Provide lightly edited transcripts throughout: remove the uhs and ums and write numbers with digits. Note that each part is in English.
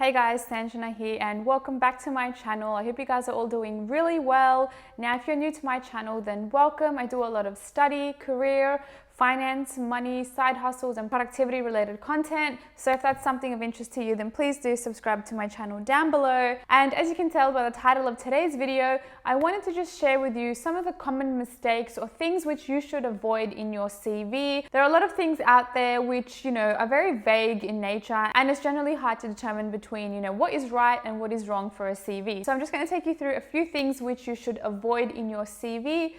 Hey guys, Sanjna here and welcome back to my channel. I hope you guys are all doing really well. Now, if you're new to my channel, then welcome. I do a lot of study, career, finance, money, side hustles, and productivity related content. So if that's something of interest to you, then please do subscribe to my channel down below. And as you can tell by the title of today's video, I wanted to just share with you some of the common mistakes or things which you should avoid in your CV. There are a lot of things out there which, are very vague in nature, and it's generally hard to determine between, what is right and what is wrong for a CV. So I'm just going to take you through a few things which you should avoid in your CV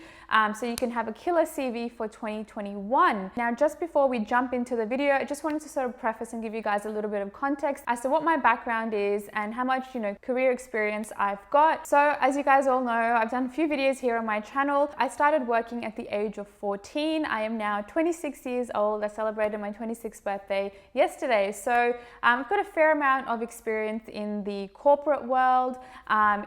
so you can have a killer CV for 2021. Now, just before we jump into the video, I just wanted to sort of preface and give you guys a little bit of context as to what my background is and how much, career experience I've got. So as you guys all know, I've done a few videos here on my channel. I started working at the age of 14. I am now 26 years old. I celebrated my 26th birthday yesterday. So I've got a fair amount of experience in the corporate world,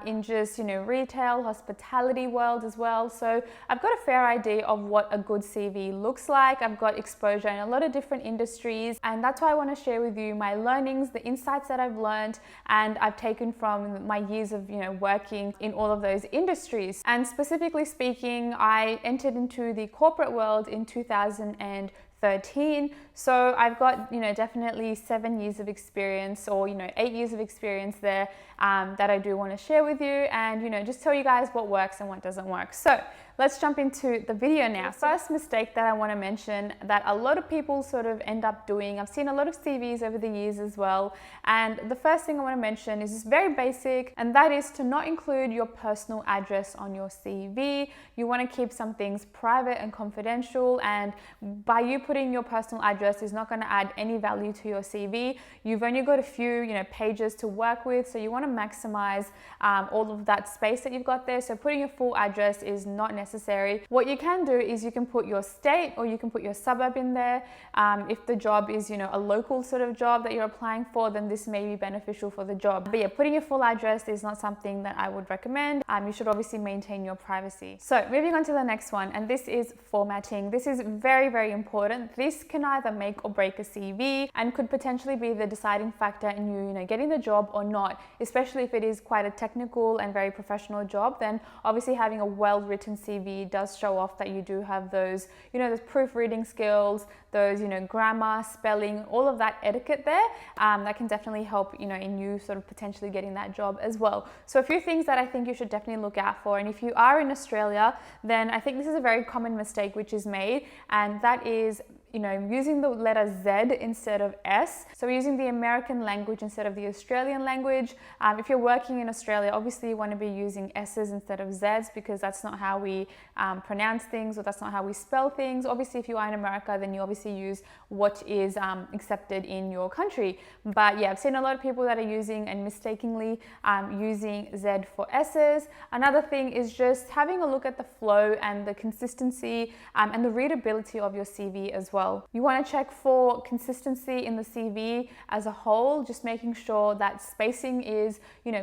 in just, retail, hospitality world as well. So I've got a fair idea of what a good CV looks like. I've got exposure in a lot of different industries, and that's why I want to share with you my learnings, the insights that I've learned and I've taken from my years of working in all of those industries. And specifically speaking, I entered into the corporate world in 2013. So I've got, definitely 7 years of experience or, 8 years of experience there that I do want to share with you and, just tell you guys what works and what doesn't work. So let's jump into the video now. First mistake that I want to mention that a lot of people sort of end up doing, I've seen a lot of CVs over the years as well. And the first thing I want to mention is just very basic, and that is to not include your personal address on your CV. You want to keep some things private and confidential, and by you putting your personal address is not going to add any value to your CV. You've only got a few, pages to work with, so you want to maximize all of that space that you've got there. So putting your full address is not necessary. What you can do is you can put your state or you can put your suburb in there. If the job is, a local sort of job that you're applying for, then this may be beneficial for the job. But yeah, putting your full address is not something that I would recommend. You should obviously maintain your privacy. So moving on to the next one, and this is formatting. This is very, very important. This can either make or break a CV and could potentially be the deciding factor in you, getting the job or not, especially if it is quite a technical and very professional job. Then obviously having a well-written CV does show off that you do have those, those proofreading skills, those, grammar, spelling, all of that etiquette there. That can definitely help, in you sort of potentially getting that job as well. So a few things that I think you should definitely look out for. And if you are in Australia, then I think this is a very common mistake which is made, and that is using the letter Z instead of S. So we're using the American language instead of the Australian language. If you're working in Australia, obviously you want to be using S's instead of Z's because that's not how we pronounce things, or that's not how we spell things. Obviously, if you are in America, then you obviously use what is accepted in your country. But yeah, I've seen a lot of people that are using and mistakenly using Z for S's. Another thing is just having a look at the flow and the consistency and the readability of your CV as well. You want to check for consistency in the CV as a whole, just making sure that spacing is,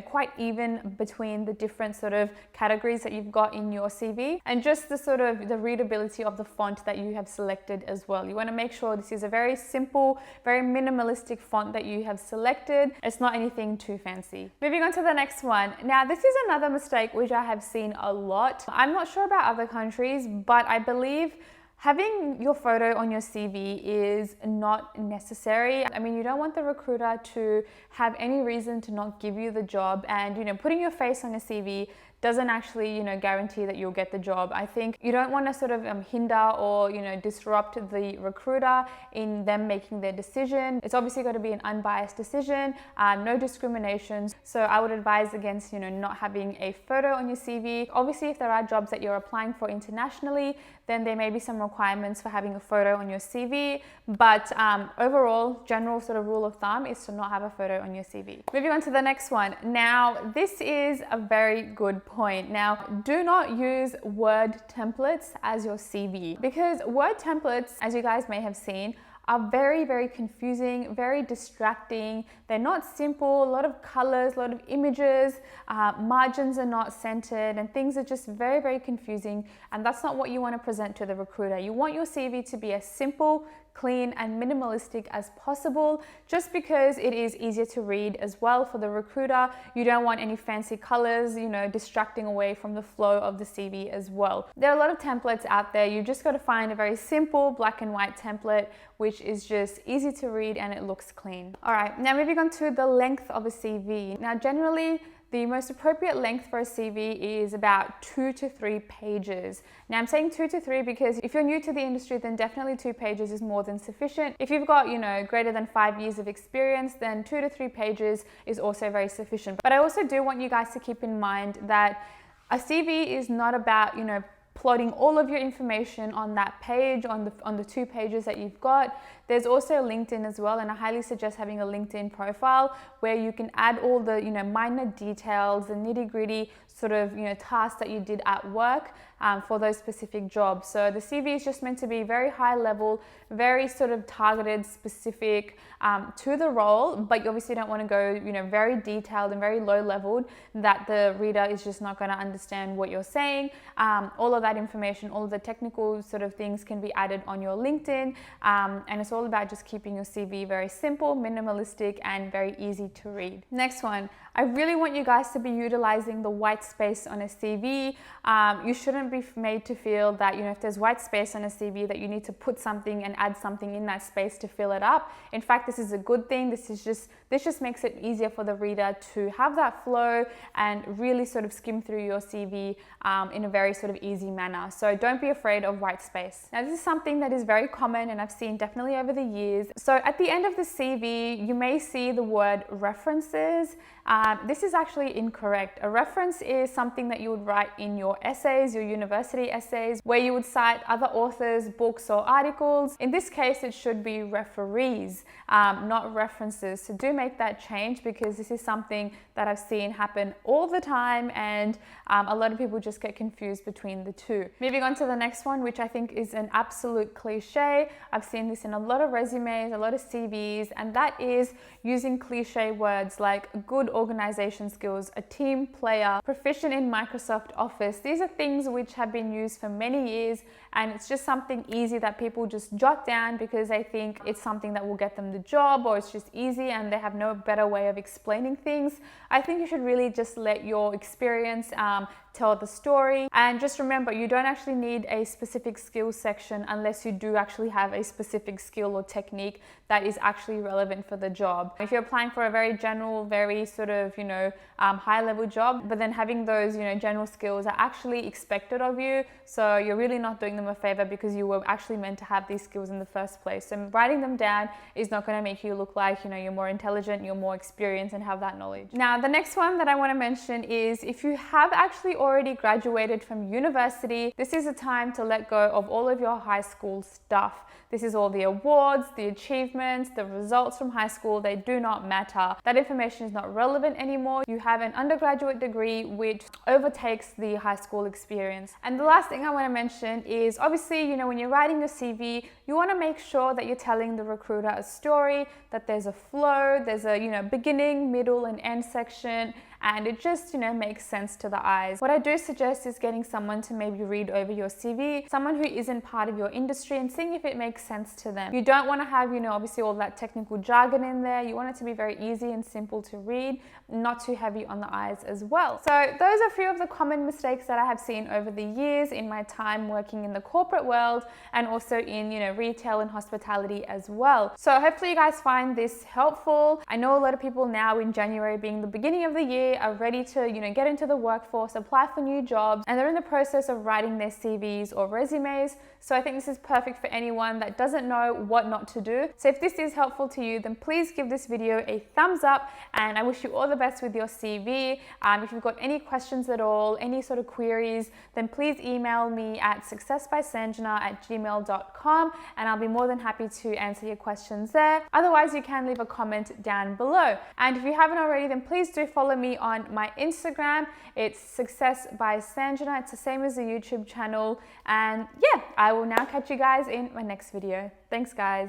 quite even between the different sort of categories that you've got in your CV, and just the sort of the readability of the font that you have selected as well. You want to make sure this is a very simple, very minimalistic font that you have selected. It's not anything too fancy. Moving on to the next one. Now, this is another mistake which I have seen a lot. I'm not sure about other countries, but I believe having your photo on your CV is not necessary. I mean, you don't want the recruiter to have any reason to not give you the job, and putting your face on your CV doesn't actually, guarantee that you'll get the job. I think you don't want to sort of hinder or, disrupt the recruiter in them making their decision. It's obviously got to be an unbiased decision, no discriminations. So I would advise against, not having a photo on your CV. Obviously, if there are jobs that you're applying for internationally, then there may be some requirements for having a photo on your CV. But overall, general sort of rule of thumb is to not have a photo on your CV. Moving on to the next one. Now, this is a very good point. Now, do not use Word templates as your CV, because Word templates, as you guys may have seen, are very, very confusing, very distracting. They're not simple, a lot of colors, a lot of images, margins are not centered, and things are just very, very confusing. And that's not what you want to present to the recruiter. You want your CV to be as simple, clean and minimalistic as possible, just because it is easier to read as well for the recruiter. You don't want any fancy colors, distracting away from the flow of the CV as well. There are a lot of templates out there. You just got to find a very simple black and white template, which is just easy to read and it looks clean. All right, now moving on to the length of a CV. Now, generally, the most appropriate length for a CV is about 2 to 3 pages. Now I'm saying 2 to 3 because if you're new to the industry, then definitely 2 pages is more than sufficient. If you've got, greater than 5 years of experience, then 2 to 3 pages is also very sufficient. But I also do want you guys to keep in mind that a CV is not about, plotting all of your information on that page, on the 2 pages that you've got. There's also LinkedIn as well, and I highly suggest having a LinkedIn profile where you can add all the minor details, the nitty-gritty sort of tasks that you did at work for those specific jobs. So the CV is just meant to be very high level, very sort of targeted, specific to the role, but you obviously don't want to go very detailed and very low leveled that the reader is just not going to understand what you're saying. All of that information, all of the technical sort of things can be added on your LinkedIn, and it's all about just keeping your CV very simple, minimalistic, and very easy to read. Next one, I really want you guys to be utilizing the white space on a CV. You shouldn't be made to feel that if there's white space on a CV that you need to put something and add something in that space to fill it up. In fact, this is a good thing. This just makes it easier for the reader to have that flow and really sort of skim through your CV in a very sort of easy manner. So don't be afraid of white space. Now, this is something that is very common and I've seen definitely over the years. So at the end of the CV, you may see the word references. This is actually incorrect. A reference is something that you would write in your essays, your university essays, where you would cite other authors, books, or articles. In this case, it should be referees, not references. So do make that change, because this is something that I've seen happen all the time, and a lot of people just get confused between the two. Moving on to the next one, which I think is an absolute cliche. I've seen this in a lot of resumes, a lot of CVs, and that is using cliche words like good organization skills, a team player, proficient in Microsoft Office. These are things which have been used for many years, and it's just something easy that people just jot down because they think it's something that will get them the job, or it's just easy and they have no better way of explaining things. I think you should really just let your experience tell the story. And just remember, you don't actually need a specific skills section unless you do actually have a specific skill or technique that is actually relevant for the job. If you're applying for a very general, very sort of, high level job, but then having those, general skills are actually expected of you, so you're really not doing them a favor because you were actually meant to have these skills in the first place. So writing them down is not going to make you look like, you're more intelligent, you're more experienced and have that knowledge. Now, the next one that I want to mention is if you have actually already graduated from university, this is a time to let go of all of your high school stuff. This is all the awards, the achievements, the results from high school. They do not matter. That information is not relevant anymore. You have an undergraduate degree which overtakes the high school experience. And the last thing I want to mention is obviously, when you're writing your CV, you want to make sure that you're telling the recruiter a story, that there's a flow, there's a, beginning, middle, and end section, and it just, makes sense to the eyes. What I do suggest is getting someone to maybe read over your CV, someone who isn't part of your industry, and seeing if it makes sense to them. You don't want to have, obviously all that technical jargon in there. You want it to be very easy and simple to read, not too heavy on the eyes as well. So those are a few of the common mistakes that I have seen over the years in my time working in the corporate world and also in, retail and hospitality as well. So hopefully you guys find this helpful. I know a lot of people now in January, being the beginning of the year, are ready to, get into the workforce, apply for new jobs, and they're in the process of writing their CVs or resumes. So I think this is perfect for anyone that doesn't know what not to do. So if this is helpful to you, then please give this video a thumbs up, and I wish you all the best with your CV. If you've got any questions at all, any sort of queries, then please email me at successbysanjna@gmail.com, and I'll be more than happy to answer your questions there. Otherwise, you can leave a comment down below. And if you haven't already, then please do follow me on my Instagram. It's successbysanjna. It's the same as the YouTube channel. And yeah, I will now catch you guys in my next video. Thanks, guys.